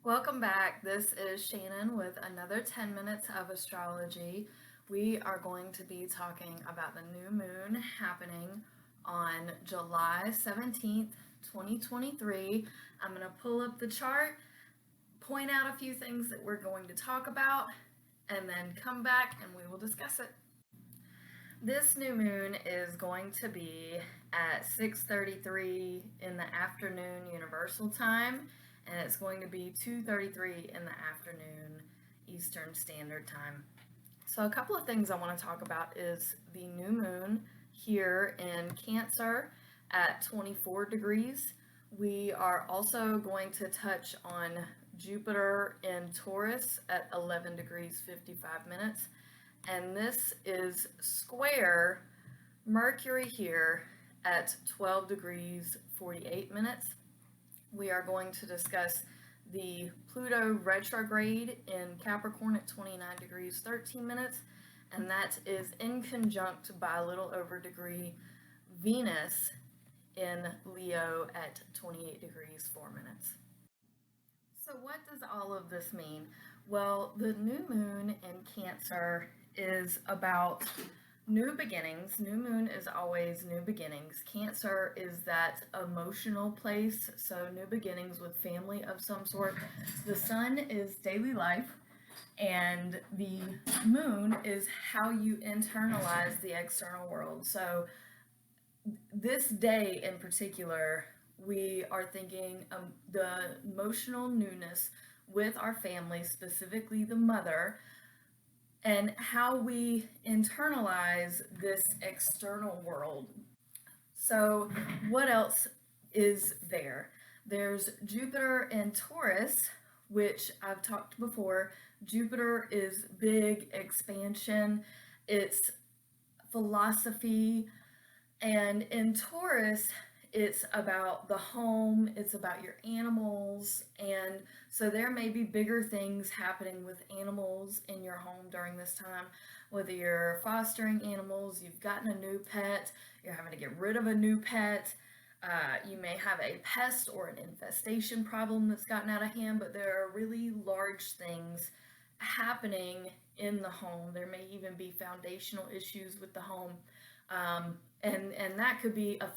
Welcome back. This is Shannon with another 10 minutes of astrology. We are going to be talking about the new moon happening on July 17th, 2023. I'm going to pull up the chart, point out a few things that we're going to talk about, and then come back and we will discuss it. This new moon is going to be at 6:33 in the afternoon Universal Time, and it's going to be 2:33 in the afternoon Eastern Standard Time. So a couple of things I want to talk about is the new moon here in Cancer at 24 degrees. We are also going to touch on Jupiter in Taurus at 11 degrees 55 minutes. And this is square Mercury here at 12 degrees 48 minutes. We are going to discuss the Pluto retrograde in Capricorn at 29 degrees 13 minutes, and that is in conjunct by a little over degree Venus in Leo at 28 degrees 4 minutes. So what does all of this mean? Well, the new moon in Cancer is about new beginnings. New moon is always new beginnings. Cancer is that emotional place, so new beginnings with family of some sort. The sun is daily life, and the moon is how you internalize the external world. So this day in particular, we are thinking the emotional newness with our family, specifically the mother, and how we internalize this external world. So what else is there? There's Jupiter in Taurus, which I've talked before. Jupiter is big expansion, it's philosophy, and in Taurus, it's about the home, it's about your animals, and so there may be bigger things happening with animals in your home during this time, whether you're fostering animals, you've gotten a new pet, you're having to get rid of a new pet, you may have a pest or an infestation problem that's gotten out of hand, but there are really large things happening in the home. There may even be foundational issues with the home, and that could be a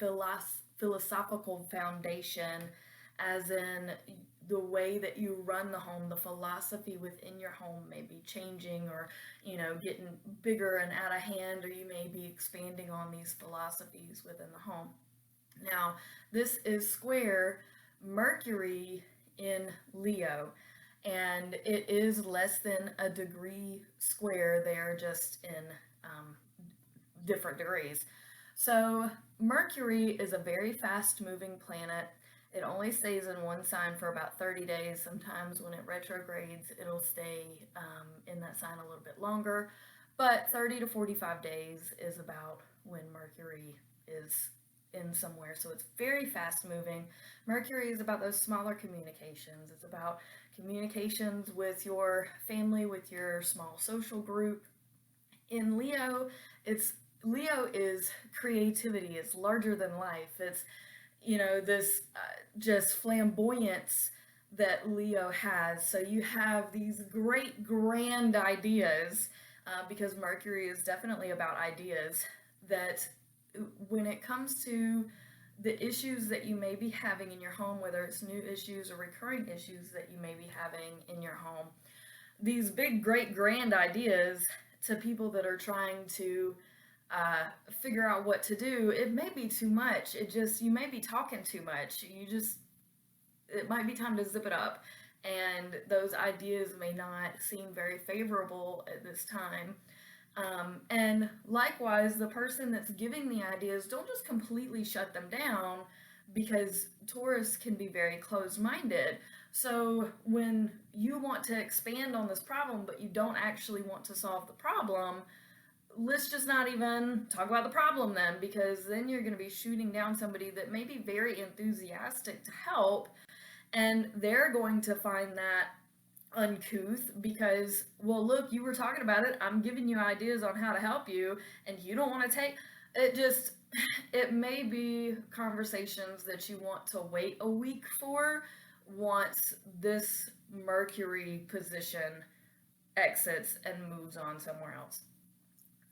philosophical foundation, as in the way that you run the home, the philosophy within your home may be changing, or getting bigger and out of hand, or you may be expanding on these philosophies within the home. Now, this is square Mercury in Leo, and it is less than a degree square. They are just in different degrees. So Mercury is a very fast moving planet. It only stays in one sign for about 30 days. Sometimes when it retrogrades, it'll stay in that sign a little bit longer, but 30 to 45 days is about when Mercury is in somewhere. So it's very fast moving. Mercury is about those smaller communications. It's about communications with your family, with your small social group. In Leo, Leo is creativity. It's larger than life. It's, this just flamboyance that Leo has. So you have these great grand ideas, because Mercury is definitely about ideas, that when it comes to the issues that you may be having in your home, whether it's new issues or recurring issues that you may be having in your home, these big, great, grand ideas to people that are trying to figure out what to do, it may be too much. You may be talking too much. It might be time to zip it up. And those ideas may not seem very favorable at this time. And likewise, the person that's giving the ideas, don't just completely shut them down, because Taurus can be very closed-minded. So when you want to expand on this problem, but you don't actually want to solve the problem, let's just not even talk about the problem then, because then you're going to be shooting down somebody that may be very enthusiastic to help, and they're going to find that uncouth because, well, look, you were talking about it, I'm giving you ideas on how to help you, and you don't want to take it. It may be conversations that you want to wait a week for once this Mercury position exits and moves on somewhere else.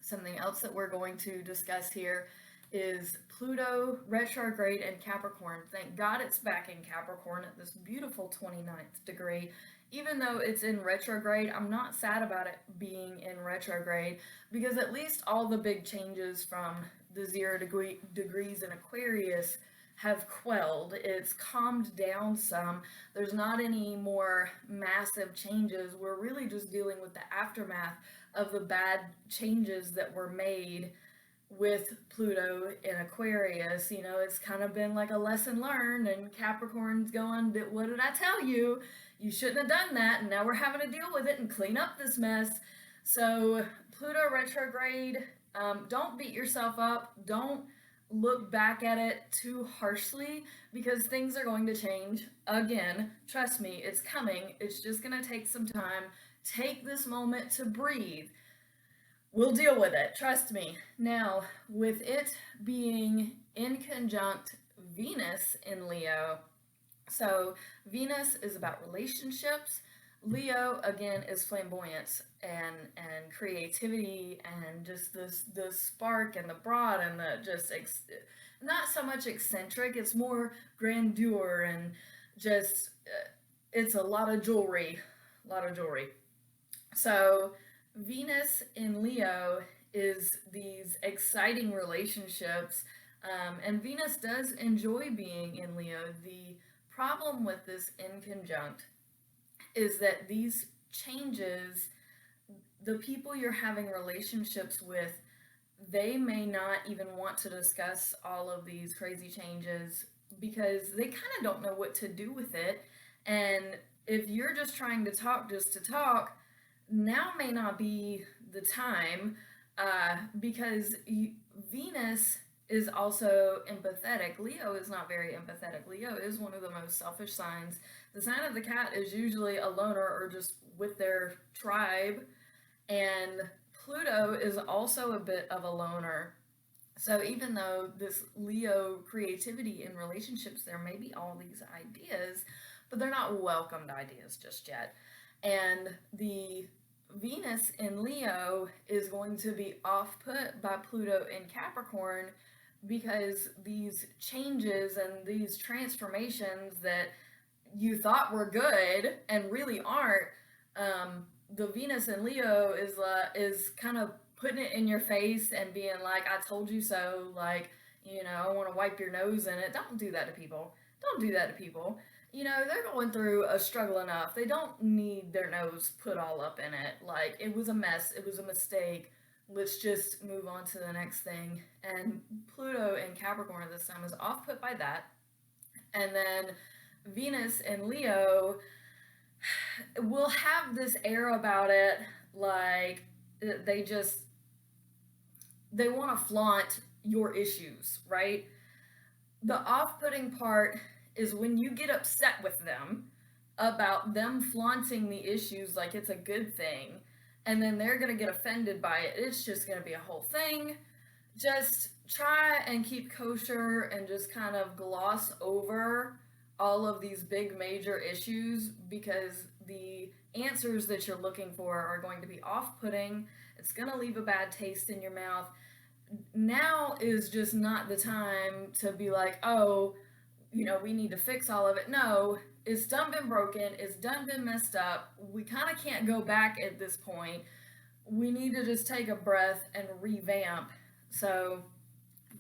Something else that we're going to discuss here is Pluto retrograde in Capricorn. Thank God it's back in Capricorn at this beautiful 29th degree. Even though it's in retrograde, I'm not sad about it being in retrograde, because at least all the big changes from the 0 degrees in Aquarius have quelled. It's calmed down some. There's not any more massive changes. We're really just dealing with the aftermath of the bad changes that were made with Pluto in Aquarius. You know, it's kind of been like a lesson learned, and Capricorn's going, what did I tell you? You shouldn't have done that, and now we're having to deal with it and clean up this mess. So Pluto retrograde, don't beat yourself up. Don't look back at it too harshly, because things are going to change again. Trust me, it's coming. It's just going to take some time. Take this moment to breathe. We'll deal with it, trust me. Now, with it being in conjunct Venus in Leo, so Venus is about relationships. Leo, again, is flamboyance and creativity and just the spark and the broad and the just, not so much eccentric, it's more grandeur and just, it's a lot of jewelry. So Venus in Leo is these exciting relationships, and Venus does enjoy being in Leo. The problem with this in conjunct is that these changes, the people you're having relationships with, they may not even want to discuss all of these crazy changes because they kind of don't know what to do with it. And if you're just trying to talk just to talk, now may not be the time, because Venus is also empathetic. Leo is not very empathetic. Leo is one of the most selfish signs. The sign of the cat is usually a loner or just with their tribe, and Pluto is also a bit of a loner. So even though this Leo creativity in relationships, there may be all these ideas, but they're not welcomed ideas just yet. And the Venus in Leo is going to be off-put by Pluto in Capricorn, because these changes and these transformations that you thought were good and really aren't, the Venus in Leo is kind of putting it in your face and being like, I told you so, like, you know, I want to wipe your nose in it. Don't do that to people. Don't do that to people. You know, they're going through a struggle enough. They don't need their nose put all up in it. Like, it was a mess. It was a mistake. Let's just move on to the next thing. And Pluto in Capricorn at this time is off put by that. And then Venus in Leo will have this air about it, like they want to flaunt your issues, right? The off-putting part is when you get upset with them about them flaunting the issues like it's a good thing, and then they're going to get offended by it. It's just going to be a whole thing. Just try and keep kosher and just kind of gloss over all of these big major issues, because the answers that you're looking for are going to be off-putting. It's going to leave a bad taste in your mouth. Now is just not the time to be like, oh, you know, we need to fix all of it. No, it's done been broken. It's done been messed up. We kind of can't go back at this point. We need to just take a breath and revamp. So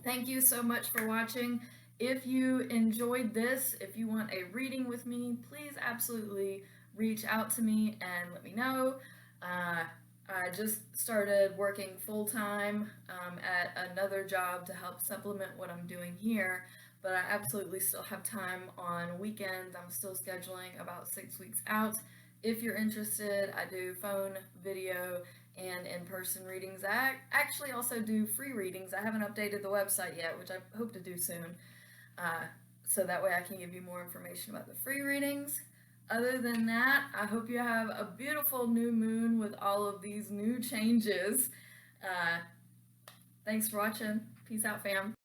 thank you so much for watching. If you enjoyed this, if you want a reading with me, please absolutely reach out to me and let me know. I just started working full-time at another job to help supplement what I'm doing here, but I absolutely still have time on weekends. I'm still scheduling about 6 weeks out. If you're interested, I do phone, video, and in-person readings. I actually also do free readings. I haven't updated the website yet, which I hope to do soon, so that way I can give you more information about the free readings. Other than that, I hope you have a beautiful new moon with all of these new changes. Thanks for watching. Peace out, fam.